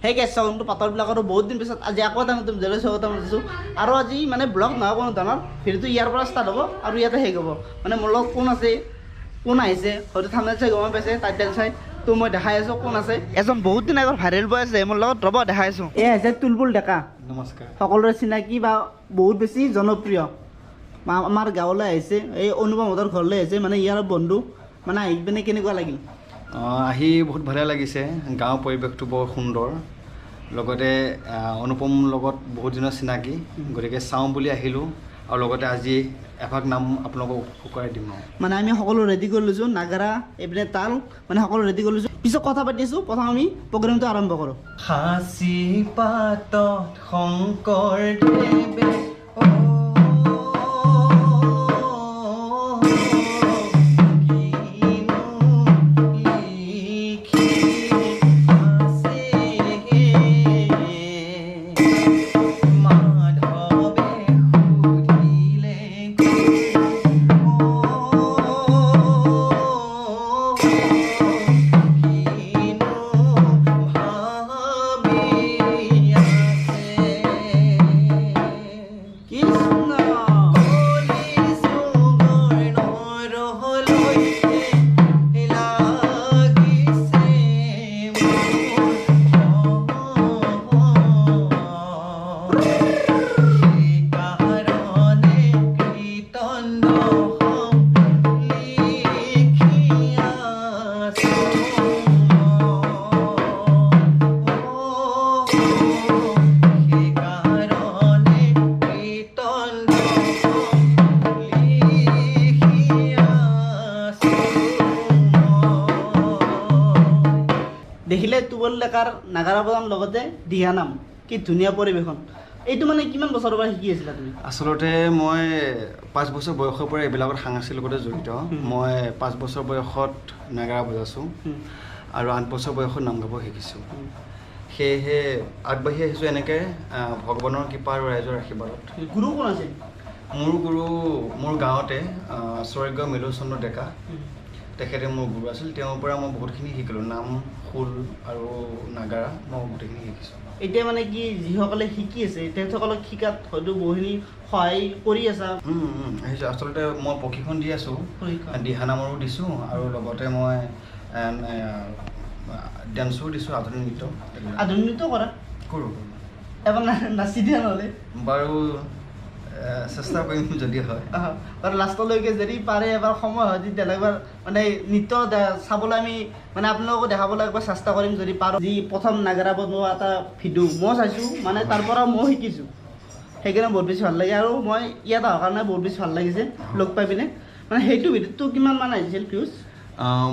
সেই কেঁচা কিন্তু পাথৰবিলাকৰো বহুত দিন পিছত আজি আকৌ এটা নতুন ভিডিঅ'লৈ স্বাগতম জনাইছোঁ আৰু আজি মানে ব্লগ নহ'ব কোনো ধৰণৰ ভিডিঅ'টো ইয়াৰ পৰা ষ্টাৰ্ট হ'ব আৰু ইয়াতে শেষ হ'ব মানে মোৰ লগত কোন আছে কোন আহিছে হয়তো থামনেল চাই গম পাইছে টাইটেল চাই তো মই দেখাই আছোঁ কোন আছে এজন বহুত দিন আগৰ ভাইৰেল বয় আছে মোৰ লগত ৰ'ব দেখাই আছোঁ এই আছে তুলবুল ডেকা নমস্কাৰ সকলোৰে চিনাকি বা বহুত বেছি জনপ্ৰিয় আমাৰ গাঁৱলৈ আহিছে এই অনুপমহঁতৰ ঘৰলৈ আহিছে মানে ইয়াৰ বন্ধু মানে আহি পিনে কেনেকুৱা লাগিল আহি বহুত ভালে লাগিছে গাঁৱৰ পৰিৱেশটো বৰ সুন্দৰ লগতে অনুপম লগত বহুত দিনৰ চিনাকি গতিকে চাওঁ বুলি আহিলোঁ আৰু লগতে আজি এভাগ নাম আপোনালোকক শুকুৱাই দিম মানে আমি সকলো ৰেডি কৰি লৈছোঁ নাগাৰা এইপিনে তাল মানে সকলো ৰেডি কৰি লৈছোঁ পিছত কথা পাতি আছোঁ প্ৰথম আমি প্ৰগ্ৰেমটো আৰম্ভ কৰোঁ সাঁচি পাতত শংকৰদেৱে দেখিলে তুবল ডেকাৰ নাগাৰা বজান লগতে দিহানাম কি ধুনীয়া পৰিৱেশন এইটো মানে কিমান বছৰৰ পৰা শিকি আছিলা তুমি আচলতে মই 5 বছৰ বয়সৰ পৰা এইবিলাকত সাংস্কৃতিৰ লগতে জড়িত মই 5 বছৰ বয়সত নাগাৰা বজাইছোঁ আৰু 8 বছৰ বয়সত নাম গাব শিকিছোঁ সেয়েহে আগবাঢ়ি আহিছোঁ এনেকৈ ভগৱানৰ কৃপা আৰু ৰাইজৰ আশীৰ্বাদত গুৰু কোন আছিল মোৰ গুৰু মোৰ গাঁৱতে স্বৰ্গীয় মিলুচন্দ্ৰ ডেকা তেখেতে মোৰ গুৰু আছিল তেওঁৰ পৰা মই বহুতখিনি শিকিলোঁ নাম খোল আৰু নাগাৰা মই গোটেইখিনি শিকিছোঁ এতিয়া মানে কি যিসকলে শিকি আছে তেখেতসকলক শিকাত হয়তো বহুখিনি সহায় কৰি আছা আহিছোঁ আচলতে মই প্ৰশিক্ষণ দি আছোঁ দিহানামৰো দিছোঁ আৰু লগতে মই ডেন্সো দিছোঁ আধুনিক নৃত্য কৰা কৰোঁ এবাৰ নাচি দিয়া নহ'লে বাৰু চেষ্টা কৰিম যদি হয় আৰু লাষ্টলৈকে যদি পাৰে এবাৰ সময় হয় তেতিয়াহ'লে এবাৰ মানে নৃত্য চাবলৈ আমি মানে আপোনালোকক দেখাবলৈ একবাৰ চেষ্টা কৰিম যদি পাৰোঁ যি প্ৰথম নাগাৰা বনোৱা এটা ভিডিঅ' মই চাইছোঁ মানে তাৰ পৰা মই শিকিছোঁ সেইকাৰণে বহুত বেছি ভাল লাগে আৰু মই ইয়াত অহাৰ কাৰণে বহুত বেছি ভাল লাগিছে লগ পাই পিনে মানে সেইটো ভিডিঅ'টো কিমান মান আহিছিল ভিউজ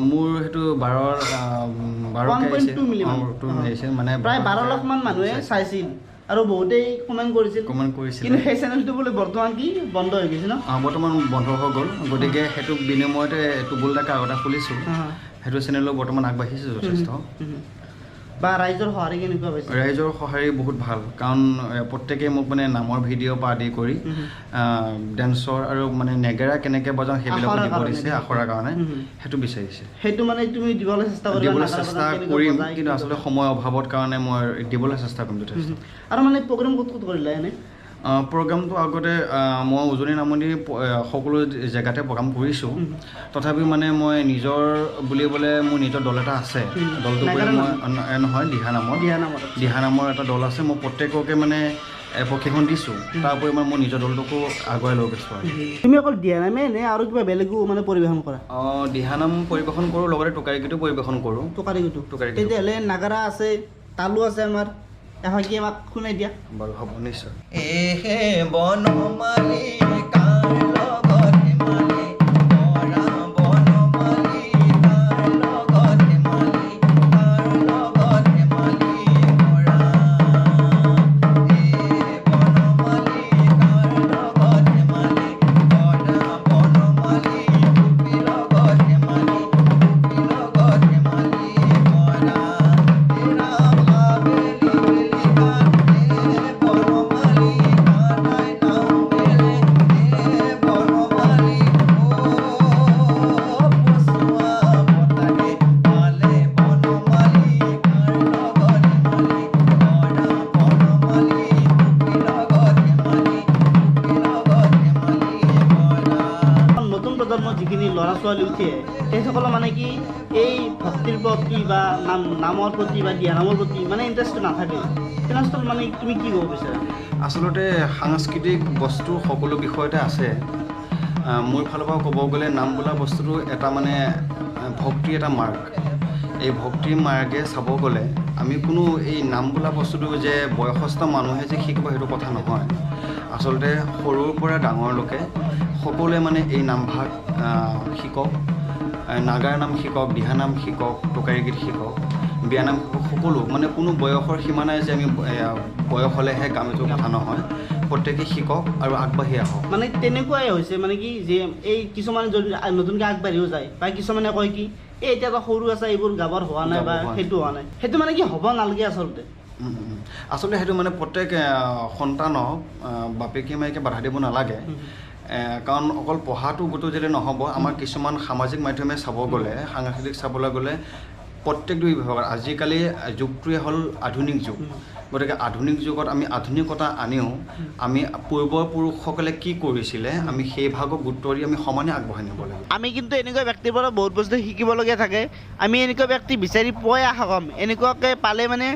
মোৰ সেইটো 1.2 মিলিয়ন আহিছে মানে প্ৰায় 12 লাখ মান মানুহে চাইছিল আৰু বহুতেই কমেণ্ট কৰিছিল কিন্তু সেই চেনেলটো বোলে বৰ্তমান কি বন্ধ হৈ গৈছে ন বৰ্তমান বন্ধ হৈ গ'ল গতিকে সেইটো বিনিময়তে তুবুল ডেকা আৰু এটা খুলিছোঁ সেইটো চেনেলো বৰ্তমান আগবাঢ়িছে যথেষ্ট বা ৰাইজৰ সঁহাৰি কেনেকুৱা পাইছে ৰাইজৰ সঁহাৰি বহুত ভাল কাৰণ প্ৰত্যেকেই মোক মানে নামৰ ভিডিঅ' পৰা আদি কৰি ডেন্সৰ আৰু মানে নেগেৰা কেনেকৈ বজাওঁ সেইবিলাক দিব দিছে আখৰাৰ কাৰণে সেইটো বিচাৰিছে সেইটো মানে তুমি দিবলৈ চেষ্টা কৰিম কিন্তু আচলতে সময় অভাৱৰ কাৰণে মই দিবলৈ চেষ্টা কৰিম যথেষ্ট আৰু মানে প্ৰগ্ৰেম ক'ত ক'ত কৰিলা এনে প্ৰগ্ৰামটো আগতে মই উজনি নামনি সকলো জেগাতে প্ৰগ্ৰাম কৰিছোঁ তথাপিও মানে মই নিজৰ বুলিবলৈ মোৰ নিজৰ দল এটা আছে দলটো কৰি মই নহয় দিহানামৰ এটা দল আছে মই প্ৰত্যেককে মানে প্ৰশিক্ষণ দিছোঁ তাৰ উপৰি মই মোৰ নিজৰ দলটোকো আগুৱাই লৈ গৈছোঁ তুমি অকল দিহানামে নে আৰু কিবা বেলেগো মানে পৰিৱেশন কৰা দিহানাম পৰিৱেশন কৰোঁ লগতে টোকাৰী গীতো পৰিৱেশন কৰোঁ টোকাৰী তেতিয়াহ'লে নাগাৰা আছে তালো আছে আমাৰ এভাগি আমাক শুনাই দিয়া বাৰু হ'ব নিশ্চয় এহে বনমালী কাৰ লগত হেমালী কৰা বনমালী কাৰ লগত হেমালী কাৰ লগত হেমালী কৰা বনমালী কাৰ লগত হেমালী কৰা বনমালী টুপি লগত হেমালী টুপি লগত হেমালী কৰা ভাবেলি ছোৱালী উঠি আহে সেইসকলৰ মানে কি এই ভক্তিৰ প্ৰতি বা নামৰ প্ৰতি বা দিহানামৰ প্ৰতি মানে ইণ্টাৰেষ্টটো নাথাকে তেনেস্থলত মানে তুমি কি ক'ব বিচাৰা আচলতে সাংস্কৃতিক বস্তু সকলো বিষয়তে আছে মোৰ ফালৰ পৰা ক'ব গ'লে নাম বোলা বস্তুটো এটা মানে ভক্তিৰ এটা মাৰ্গ এই ভক্তিৰ মাৰ্গে চাব গ'লে আমি কোনো এই নাম বোলা বস্তুটো যে বয়সস্থ মানুহে যে শিকিব সেইটো কথা নহয় আচলতে সৰুৰ পৰা ডাঙৰলৈকে সকলোৱে মানে এই নামভাগ শিকক নাগাৰ নাম শিকক দিহানাম শিকক টোকাৰী গীত শিকক বিয়ানাম শিকক সকলো মানে কোনো বয়সৰ সীমা নাই যে আমি বয়স হ'লেহে গাম এইটো কথা নহয় প্ৰত্যেকেই শিকক আৰু আগবাঢ়ি আহক মানে তেনেকুৱাই হৈছে মানে কি যে এই কিছুমানে যদি নতুনকৈ আগবাঢ়িও যায় বা কিছুমানে কয় কি এই এতিয়াতো সৰু আছে এইবোৰ গাবৰ হোৱা নাই বা সেইটো হোৱা নাই সেইটো মানে কি হ'ব নালাগে আচলতে আচলতে সেইটো মানে প্ৰত্যেক সন্তানক বাপেকে মায়েকে বাধা দিব নালাগে কাৰণ অকল পঢ়াটো গোটেই যদি নহ'ব আমাৰ কিছুমান সামাজিক মাধ্যমে চাব গ'লে সাংস্কৃতিক চাবলৈ গ'লে প্ৰত্যেকটো বিভাগত আজিকালি যুগটোৱে হ'ল আধুনিক যুগ গতিকে আধুনিক যুগত আমি আধুনিকতা আনিও আমি পূৰ্বপুৰুষসকলে কি কৰিছিলে আমি সেই ভাগক গুৰুত্ব দি আমি সমানে আগবঢ়াই নিব লাগিব আমি কিন্তু এনেকুৱা ব্যক্তিৰ পৰা বহুত বস্তু শিকিবলগীয়া থাকে আমি এনেকুৱা ব্যক্তি বিচাৰি পোৱাই আশা কৰিম এনেকুৱাকৈ পালে মানে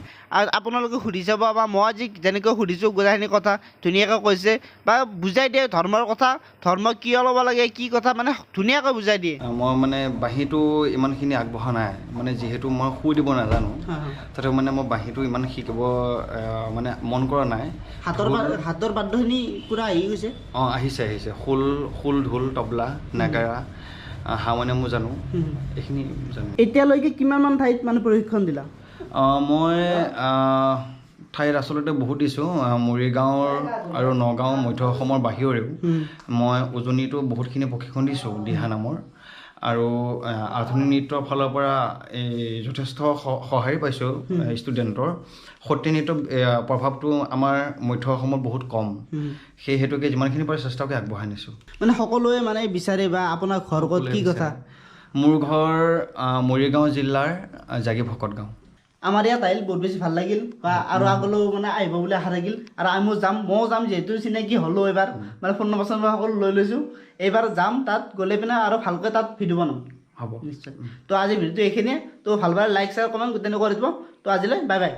আপোনালোকে সুধি চাব বা মই আজি যেনেকৈ সুধিছোঁ গোটেইখিনি কথা ধুনীয়াকৈ কৈছে বা বুজাই দিয়ে ধৰ্মৰ কথা ধৰ্ম কিয় ল'ব লাগে কি কথা মানে ধুনীয়াকৈ বুজাই দিয়ে মই মানে বাঁহীটো ইমানখিনি আগবঢ়া নাই মানে যিহেতু মই সুৰ দিব নাজানো তথাপিও মানে মই বাঁহীটো ইমান শিকিব মানে মন কৰা নাই হাতৰ বাদ্যখিনি পূৰা আহি গৈছে আহিছে খোল ঢোল তবলা নাগাৰা হাৰমনিয়ামো জানো এইখিনি জানো এতিয়ালৈকে কিমানমান ঠাইত মানে প্ৰশিক্ষণ দিলা মই ঠাইত আচলতে বহুত দিছোঁ মৰিগাঁৱৰ আৰু নগাঁও মধ্য অসমৰ বাহিৰেও মই উজনিতো বহুতখিনি প্ৰশিক্ষণ দিছোঁ দিহানামৰ আৰু আধুনিক নৃত্যৰ ফালৰ পৰা এই যথেষ্ট সঁহাৰি পাইছোঁ ষ্টুডেণ্টৰ সত্ৰীয়া নৃত্যৰ প্ৰভাৱটো আমাৰ মধ্য অসমত বহুত কম সেই হেতুকে যিমানখিনি পাৰে চেষ্টাকে আগবঢ়াই নিছোঁ মানে সকলোৱে মানে বিচাৰে বা আপোনাৰ ঘৰ ক'ত কি কথা মোৰ ঘৰ মৰিগাঁও জিলাৰ জাগি ভকত গাঁও আমাৰ ইয়াত আহিল বহুত বেছি ভাল লাগিল বা আৰু আগলৈও মানে আহিব বুলি আশা থাকিল আৰু ময়ো যাম যিহেতু চিনাকি হ'লোঁ এইবাৰ মানে ফোন নম্বৰ সকলো লৈ লৈছোঁ এইবাৰ যাম তাত গ'লে পিনে আৰু ভালকৈ তাত ভিডিঅ' বনাম হ'ব নিশ্চয় তো আজি ভিডিঅ'টো এইখিনিয়ে তো ভালদৰে লাইক শ্বেয়াৰ কমেণ্ট গোটেই কৰি দিব তো আজিলৈ বাই বাই